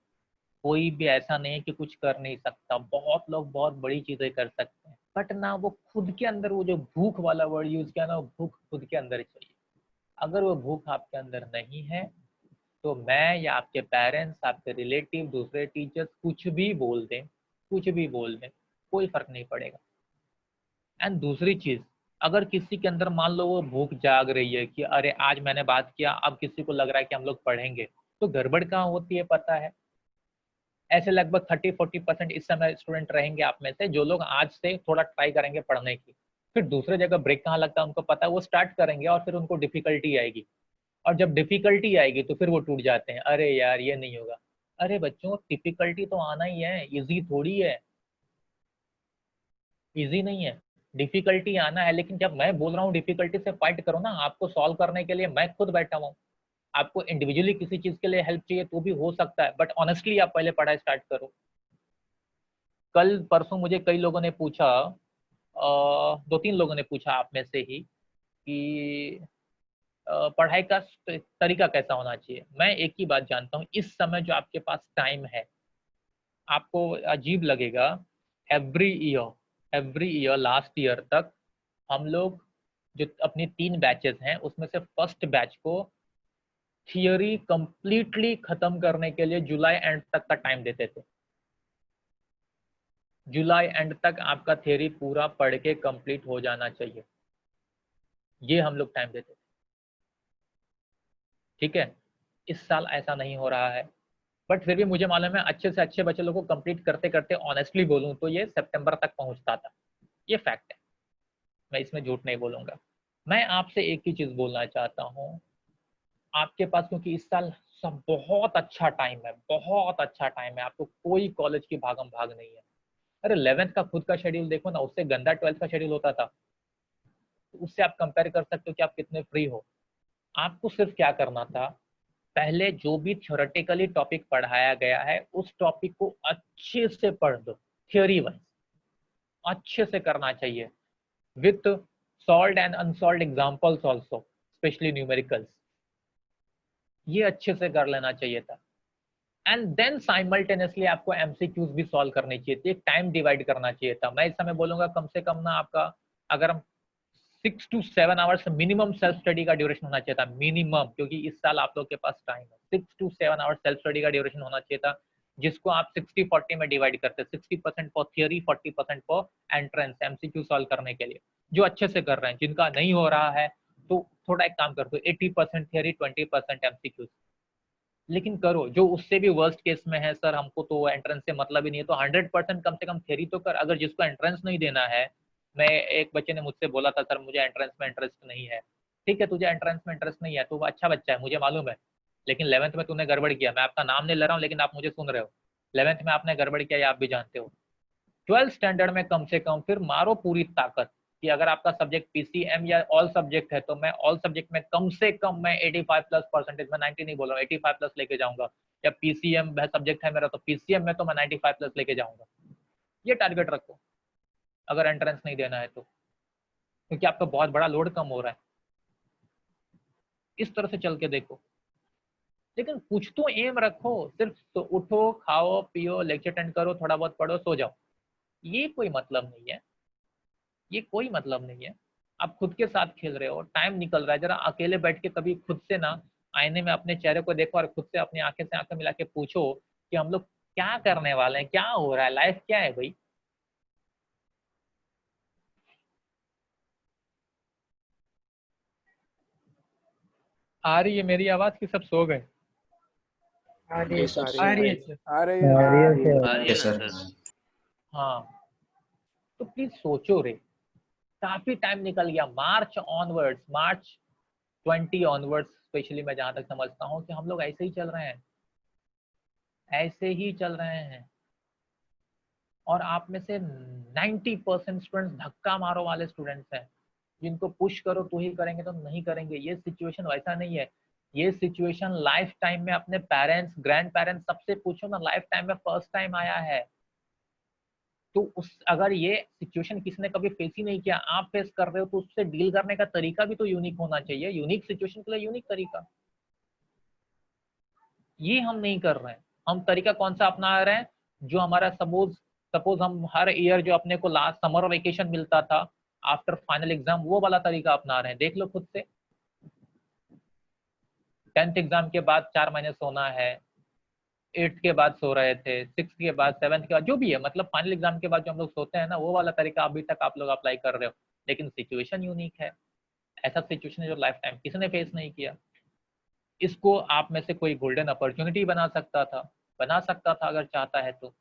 कोई भी ऐसा नहीं है कि कुछ कर नहीं सकता, बहुत लोग बहुत बड़ी चीजें कर सकते हैं, बट ना वो खुद के अंदर, वो जो भूख वाला वर्ड यूज किया ना, वो भूख खुद के अंदर चाहिए। अगर वो भूख आपके अंदर नहीं है तो मैं या आपके पेरेंट्स, आपके रिलेटिव, दूसरे टीचर्स कुछ भी बोल दें, कुछ भी बोल दें, कोई फर्क नहीं पड़ेगा। एंड दूसरी चीज, अगर किसी के अंदर मान लो वो भूख जाग रही है कि अरे आज मैंने बात किया, अब किसी को लग रहा है कि हम लोग पढ़ेंगे, तो गड़बड़ कहाँ होती है पता है? ऐसे लगभग 30-40% इस समय स्टूडेंट रहेंगे आप में से जो लोग आज से थोड़ा ट्राई करेंगे पढ़ने की, फिर दूसरे जगह ब्रेक कहाँ लगता है उनको पता है, वो स्टार्ट करेंगे और फिर उनको डिफिकल्टी आएगी, और जब डिफिकल्टी आएगी तो फिर वो टूट जाते हैं, अरे यार ये नहीं होगा। अरे बच्चों, डिफिकल्टी तो आना ही है, इजी थोड़ी है, इजी नहीं है, डिफिकल्टी आना है। लेकिन जब मैं बोल रहा हूँ डिफिकल्टी से फाइट करो ना, आपको सॉल्व करने के लिए मैं खुद बैठा हूँ। आपको इंडिविजुअली किसी चीज के लिए हेल्प चाहिए तो भी हो सकता है, बट ऑनेस्टली आप पहले पढ़ाई स्टार्ट करो। कल परसों मुझे कई लोगों ने पूछा, 2-3 लोगों ने पूछा आप में से ही कि पढ़ाई का तरीका कैसा होना चाहिए। मैं एक ही बात जानता हूँ, इस समय जो आपके पास टाइम है, आपको अजीब लगेगा, एवरी ईयर लास्ट ईयर तक हम लोग जो अपनी 3 बैचेस हैं उसमें से फर्स्ट बैच को थियोरी कंप्लीटली खत्म करने के लिए जुलाई एंड तक का टाइम देते थे। जुलाई एंड तक आपका थियोरी पूरा पढ़ के कंप्लीट हो जाना चाहिए, ये हम लोग टाइम देते थे। ठीक है, इस साल ऐसा नहीं हो रहा है, बट फिर भी मुझे मालूम है अच्छे से अच्छे बच्चे लोगों को कंप्लीट करते करते ऑनेस्टली बोलूं तो ये सितंबर तक पहुंचता था, ये फैक्ट है, मैं इसमें झूठ नहीं बोलूंगा। मैं आपसे एक ही चीज बोलना चाहता हूँ, आपके पास क्योंकि इस साल सब बहुत अच्छा टाइम है, बहुत अच्छा टाइम है, आपको कोई कॉलेज की भागम भाग नहीं है। अरे 11th का खुद का शेड्यूल देखो ना, उससे गंदा 12th का शेड्यूल होता था, तो उससे आप कंपेयर कर सकते हो कि आप कितने फ्री हो। आपको सिर्फ क्या करना था, पहले जो भी थ्योरेटिकली टॉपिक पढ़ाया गया है उस टॉपिक को अच्छे से पढ़ दो, थ्योरी वाइज अच्छे से करना चाहिए, with solved and unsolved examples also, specially numericals, ये अच्छे से कर लेना चाहिए था। एंड देन साइमल्टेनियसली आपको एमसीक्यूज भी सॉल्व करनी चाहिए थी, एक टाइम डिवाइड करना चाहिए था। मैं इस समय बोलूंगा कम से कम ना आपका, अगर हम 6 to 7 hours minimum self study का ड्यूरेशन होना चाहिए था, मिनिमम, क्योंकि इस साल आप लोग के पास टाइम है। 6 to 7 आवर्स सेल्फ स्टडी का ड्यूरेशन होना चाहिए था, जिसको आप 60-40 में डिवाइड करते, 60% for theory, 40% for entrance MCQ solve करने के लिए। जो अच्छे से कर रहे हैं, जिनका नहीं हो रहा है तो थोड़ा एक काम कर दो, 80% थियोरी, 20% एमसीक्यूज, लेकिन करो। जो उससे भी वर्स्ट केस में है, सर हमको तो एंट्रेंस से मतलब ही नहीं है, तो 100% कम से कम थियरी तो कर। अगर जिसको एंट्रेंस नहीं देना है, मैं एक बच्चे ने मुझसे बोला था सर मुझे एंट्रेंस में इंटरेस्ट नहीं है, ठीक है तुझे एंट्रेंस में इंटरेस्ट नहीं है तो वो अच्छा बच्चा है, मुझे मालूम है, लेकिन 11th में तूने गड़बड़ किया। मैं आपका नाम नहीं ले रहा हूँ लेकिन आप मुझे सुन रहे हो, 11th में आपने गड़बड़ किया, ये आप भी जानते हो। 12th स्टैंडर्ड में कम से कम फिर मारो पूरी ताकत कि अगर आपका सब्जेक्ट पीसीएम या ऑल सब्जेक्ट है तो मैं ऑल सब्जेक्ट में कम से कम मैं 85+%, मैं 90 नहीं बोल रहा हूँ, 85+ लेके जाऊंगा। या पीसीएम सब्जेक्ट है मेरा तो पीसीएम में तो मैं 95+ लेके जाऊंगा। ये टारगेट रखो अगर एंट्रेंस नहीं देना है तो, क्योंकि आपका बहुत बड़ा लोड कम हो रहा है। इस तरह से चल के देखो, लेकिन कुछ तो एम रखो, सिर्फ तो उठो, खाओ पियो, लेक्चर अटेंड करो, थोड़ा बहुत पढ़ो, सो जाओ, ये कोई मतलब नहीं है, ये कोई मतलब नहीं है। आप खुद के साथ खेल रहे हो, टाइम निकल रहा है, जरा अकेले बैठ के कभी खुद से ना आईने में अपने चेहरे को देखो और खुद से अपनी आंखें से आंखें मिला के पूछो कि हम लोग क्या करने वाले हैं, क्या हो रहा है, लाइफ क्या है भाई। आ रही है मेरी आवाज की सब सो गए? आ रही है सर। आ रही है सर। आ रही है आ रही है सर। हाँ, तो प्लीज सोचो रे, काफी टाइम निकल गया, मार्च ऑनवर्ड्स, मार्च 20 ऑनवर्ड्स स्पेशली, मैं जहां तक समझता हूँ कि हम लोग ऐसे ही चल रहे हैं, ऐसे ही चल रहे हैं। और आप में से 90% स्टूडेंट्स धक्का मारो वाले स्टूडेंट्स हैं, जिनको पुश करो तो ही करेंगे तो नहीं करेंगे। ये सिचुएशन वैसा नहीं है, ये सिचुएशन लाइफ टाइम में अपने पेरेंट्स, ग्रैंड पेरेंट्स सबसे पूछो ना, लाइफ टाइम में फर्स्ट टाइम आया है। तो उस अगर ये सिचुएशन किसी ने कभी फेस ही नहीं किया, आप फेस कर रहे हो, तो उससे डील करने का तरीका भी तो यूनिक होना चाहिए, यूनिक सिचुएशन के लिए यूनिक तरीका। ये हम नहीं कर रहे हैं। हम तरीका कौन सा अपना रहे हैं, जो हमारा सपोज हम हर ईयर जो अपने को लास्ट समर वेकेशन मिलता था आफ्टर फाइनल एग्जाम, वो वाला तरीका अपना रहे हैं। देख लो खुद से, 10th एग्जाम के बाद 4 महीने सोना है, 8th के बाद सो रहे थे, 6th के बाद, 7th के बाद, जो भी है, मतलब फाइनल एग्जाम के बाद जो हम लोग सोते हैं ना, वो वाला तरीका अभी तक आप लोग अप्लाई कर रहे हो। लेकिन सिचुएशन यूनिक है, ऐसा सिचुएशन है जो लाइफ टाइम किसी ने फेस नहीं किया। इसको आप में से कोई गोल्डन अपॉर्चुनिटी बना सकता था, बना सकता था अगर चाहता है तो।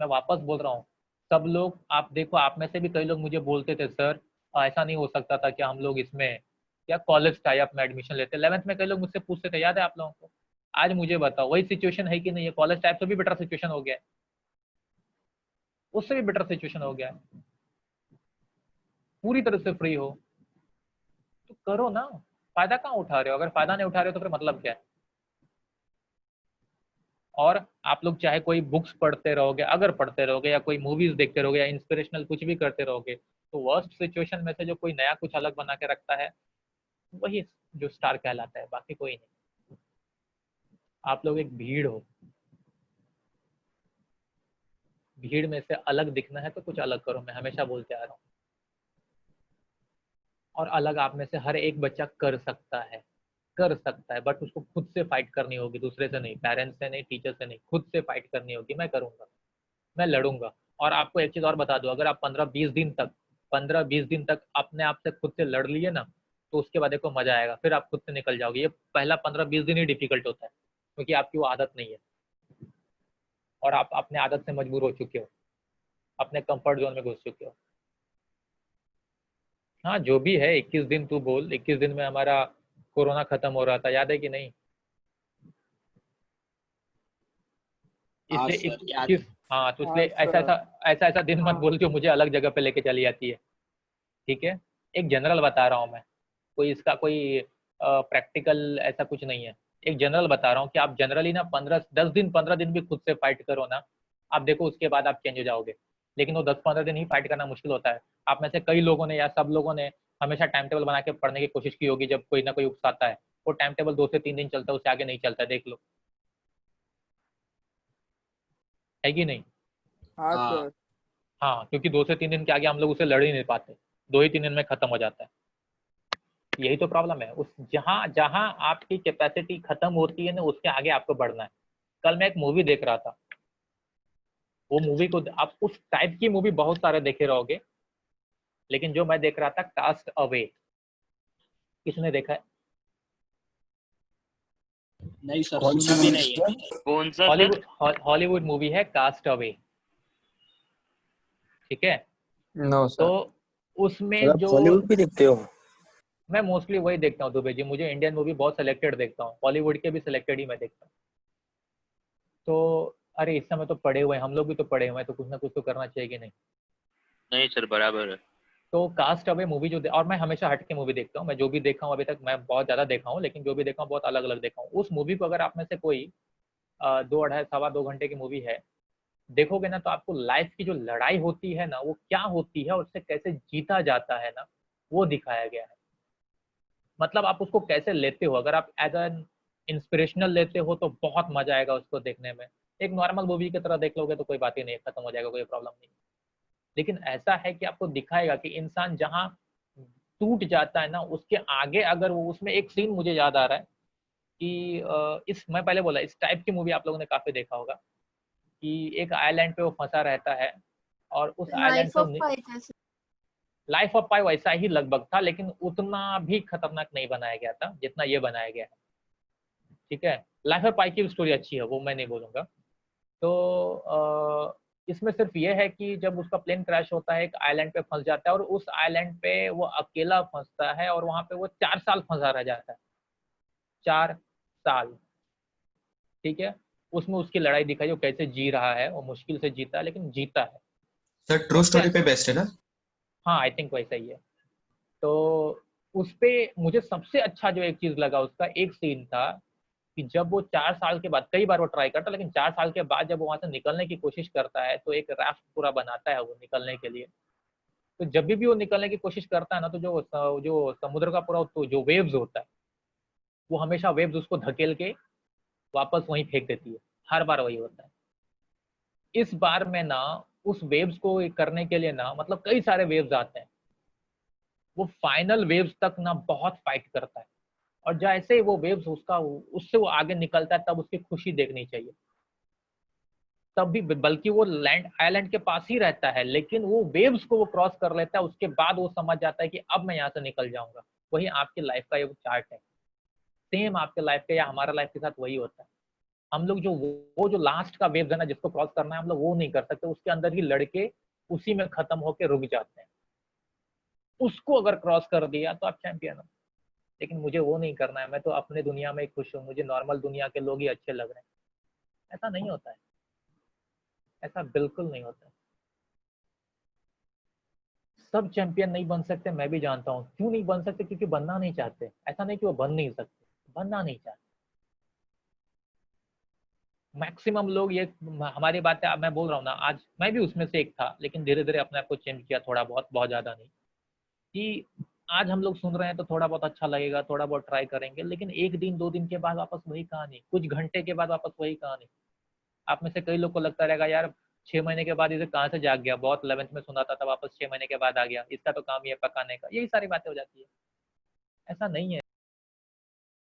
मैं वापस बोल रहा हूँ, सब लोग, आप देखो आप में से भी कई लोग मुझे बोलते थे सर ऐसा नहीं हो सकता था कि हम लोग इसमें या कॉलेज टाइप में एडमिशन लेते। 11th में कई लोग मुझसे पूछते थे, याद है आप लोगों को? आज मुझे बताओ वही सिचुएशन है कि नहीं है? कॉलेज टाइप से भी बेटर सिचुएशन हो गया है, उससे भी बेटर सिचुएशन हो गया है, पूरी तरह से फ्री हो तो करो ना। फायदा कहाँ उठा रहे हो? अगर फायदा नहीं उठा रहे हो तो फिर मतलब क्या है? और आप लोग चाहे कोई बुक्स पढ़ते रहोगे, अगर पढ़ते रहोगे या कोई मूवीज देखते रहोगे या इंस्पिरेशनल कुछ भी करते रहोगे, तो वर्स्ट सिचुएशन में से जो कोई नया कुछ अलग बना के रखता है वही जो स्टार कहलाता है, बाकी कोई नहीं। आप लोग एक भीड़ हो, भीड़ में से अलग दिखना है तो कुछ अलग करो, मैं हमेशा बोलते आ रहा हूँ। और अलग आप में से हर एक बच्चा कर सकता है, कर सकता है, बट उसको खुद से फाइट करनी होगी, दूसरे से नहीं, पेरेंट्स से नहीं, टीचर से नहीं, खुद से फाइट करनी होगी। मैं करूंगा, मैं लड़ूंगा। और आपको एक चीज और बता दूं, अगर आप 15-20 दिन तक अपने आप से खुद से लड़ लिए ना, तो उसके बाद देखो मजा आएगा, फिर आप खुद से निकल जाओगे। ये पहला 15-20 दिन ही डिफिकल्ट होता है, क्योंकि आपकी वो आदत नहीं है और आप अपने आदत से मजबूर हो चुके हो, अपने कंफर्ट जोन में घुस चुके हो। हाँ जो भी है, 21 दिन तू बोल, 21 दिन में हमारा कोरोना खत्म हो रहा था, याद है कि नहीं? इसलिए 21, हाँ तो इसलिए ऐसा ऐसा दिन मत बोल जो मुझे अलग जगह पे लेके चली जाती है, ठीक है? एक जनरल बता रहा हूँ मैं, कोई इसका कोई प्रैक्टिकल ऐसा कुछ नहीं है। एक जनरल बता रहा हूँ कि आप जनरली ना 15 दिन भी खुद से फाइट करो ना, आप देखो उसके बाद आप चेंज हो जाओगे। लेकिन वो 10-15 दिन ही फाइट करना मुश्किल होता है। आप में से कई लोगों ने या सब लोगों ने हमेशा टाइम टेबल बना के पढ़ने की कोशिश की होगी, जब कोई ना कोई उकसाता है, वो टाइम टेबल 2 से 3 दिन चलता है, उससे आगे नहीं चलता है, देख लो, है कि नहीं? हाँ सर। हाँ, क्योंकि 2 से 3 दिन के आगे हम लोग उसे लड़ ही नहीं पाते, 2 ही 3 दिन में खत्म हो जाता है। यही तो प्रॉब्लम है, उस जहाँ जहाँ आपकी कैपेसिटी खत्म होती है ना, उसके आगे आपको बढ़ना है। कल मैं एक मूवी देख रहा था, वो मूवी को आप उस टाइप की मूवी बहुत सारे देखे रहोगे, लेकिन जो मैं देख रहा था कास्ट अवे, किसने देखा है? नहीं सर, कौन सी सुना भी मूवी नहीं है। कौन सा सर? हॉलीवुड मूवी है कास्ट अवे, ठीक है? नो तो सर। उसमें आप जो, हॉलीवुड भी देखते हो? मैं मोस्टली वही देखता हूँ दुबे जी, मुझे इंडियन मूवी बहुत सिलेक्टेड देखता हूँ, हॉलीवुड के भी सिलेक्टेड ही मैं देखता हूँ। तो अरे इस समय तो पढ़े हुए हैं, हम लोग भी तो पढ़े हुए हैं, तो कुछ ना कुछ तो करना चाहिए कि नहीं? नहीं सर, बराबर है। तो कास्ट अवे मूवी जो और मैं हमेशा हट के मूवी देखता हूँ, मैं जो भी देखा हूँ अभी तक, मैं बहुत ज़्यादा देखा हूँ, लेकिन जो भी देखा हूँ बहुत अलग अलग देखा हूँ। उस मूवी को अगर आप में से कोई 2-2.5 सवा 2 घंटे की मूवी है, देखोगे ना, तो आपको लाइफ की जो लड़ाई होती है ना, वो क्या होती है और उससे कैसे जीता जाता है ना, वो दिखाया गया है। मतलब आप उसको कैसे लेते हो, अगर आप एज एन इंस्पिरेशनल लेते हो तो बहुत मजा आएगा उसको देखने में। एक नॉर्मल मूवी की तरह देख लोगे तो कोई बात ही नहीं, खत्म हो जाएगा, कोई प्रॉब्लम नहीं। लेकिन ऐसा है कि आपको दिखाएगा कि इंसान जहाँ टूट जाता है ना, उसके आगे अगर वो, उसमें एक सीन मुझे याद आ रहा है कि इस, मैं पहले बोला, इस टाइप की मूवी आप लोगों ने काफी देखा होगा कि एक आइलैंड पे वो फंसा रहता है और उस आइलैंड लाइफ ऑफ से, पाई जैसे। लाइफ ऑफ पाई वैसा ही लगभग था, लेकिन उतना भी खतरनाक नहीं बनाया गया था जितना ये बनाया गया है, ठीक है? लाइफ ऑफ पाई की स्टोरी अच्छी है, वो मैं नहीं बोलूंगा। तो इसमें सिर्फ ये है कि जब उसका प्लेन क्रैश होता है, एक आइलैंड पे फंस जाता है और उस आइलैंड पे वो अकेला फंसता है और वहां पे वो 4 साल फंसा रह जाता है, 4 साल, ठीक है? उसमें उसकी लड़ाई दिखाई, वो कैसे जी रहा है, वो मुश्किल से जीता है लेकिन जीता है। सर ट्रू सबसे, स्टोरी पे बेस्ड है ना? हाँ आई थिंक वैसा ही है। तो उस पे मुझे सबसे अच्छा जो एक चीज लगा, उसका एक सीन था कि जब वो 4 साल के बाद, कई बार वो ट्राई करता, लेकिन 4 साल के बाद जब वो वहां से निकलने की कोशिश करता है, तो एक राफ्ट पूरा बनाता है वो निकलने के लिए। तो जब भी वो निकलने की कोशिश करता है ना, तो जो समुद्र का पूरा तो जो वेव्स होता है, वो हमेशा वेव्स उसको धकेल के वापस वहीं फेंक देती है, हर बार वही होता है। इस बार में ना, उस वेव्स को करने के लिए ना, मतलब कई सारे वेव्स आते हैं, वो फाइनल वेव्स तक ना बहुत फाइट करता है, और जैसे ही वो वेव्स उसका, उससे वो आगे निकलता है, तब उसकी खुशी देखनी चाहिए। तब भी, बल्कि वो लैंड आइलैंड के पास ही रहता है, लेकिन वो वेव्स को वो क्रॉस कर लेता है, उसके बाद वो समझ जाता है कि अब मैं यहाँ से निकल जाऊंगा। वही आपकी लाइफ का एक चार्ट है, सेम आपके लाइफ का या हमारा लाइफ के साथ वही होता है। हम लोग जो वो जो लास्ट का वेव है ना जिसको क्रॉस करना है हम लोग वो नहीं कर सकते, उसके अंदर ही लड़के उसी में खत्म होके रुक जाते हैं। उसको अगर क्रॉस कर दिया तो आप चैंपियन हो, लेकिन मुझे वो नहीं करना है। मैं तो अपने दुनिया में ही खुश हूँ, मुझे नॉर्मल दुनिया के लोग ही अच्छे लग रहे हैं। ऐसा नहीं होता है, ऐसा बिल्कुल नहीं होता है। सब चैंपियन नहीं बन सकते, मैं भी जानता हूँ। क्यों नहीं बन सकते? क्योंकि बनना नहीं चाहते। ऐसा नहीं कि वो बन नहीं सकते, बनना नहीं चाहते। मैक्सिमम लोग ये हमारी बातें, अब मैं बोल रहा हूँ ना, आज मैं भी उसमें से एक था, लेकिन धीरे धीरे अपने आप को चेंज किया थोड़ा बहुत, बहुत ज्यादा नहीं। कि आज हम लोग सुन रहे हैं तो थोड़ा बहुत अच्छा लगेगा, थोड़ा बहुत ट्राई करेंगे, लेकिन एक दिन 2 दिन के बाद वापस वही कहानी, कुछ घंटे के बाद वापस वही कहानी। आप में से कई लोग को लगता रहेगा यार 6 महीने के बाद इसे कहाँ से जाग गया, बहुत 11th में सुना था वापस 6 महीने के बाद आ गया, इसका तो काम ही है पकाने का। यही सारी बातें हो जाती है। ऐसा नहीं है।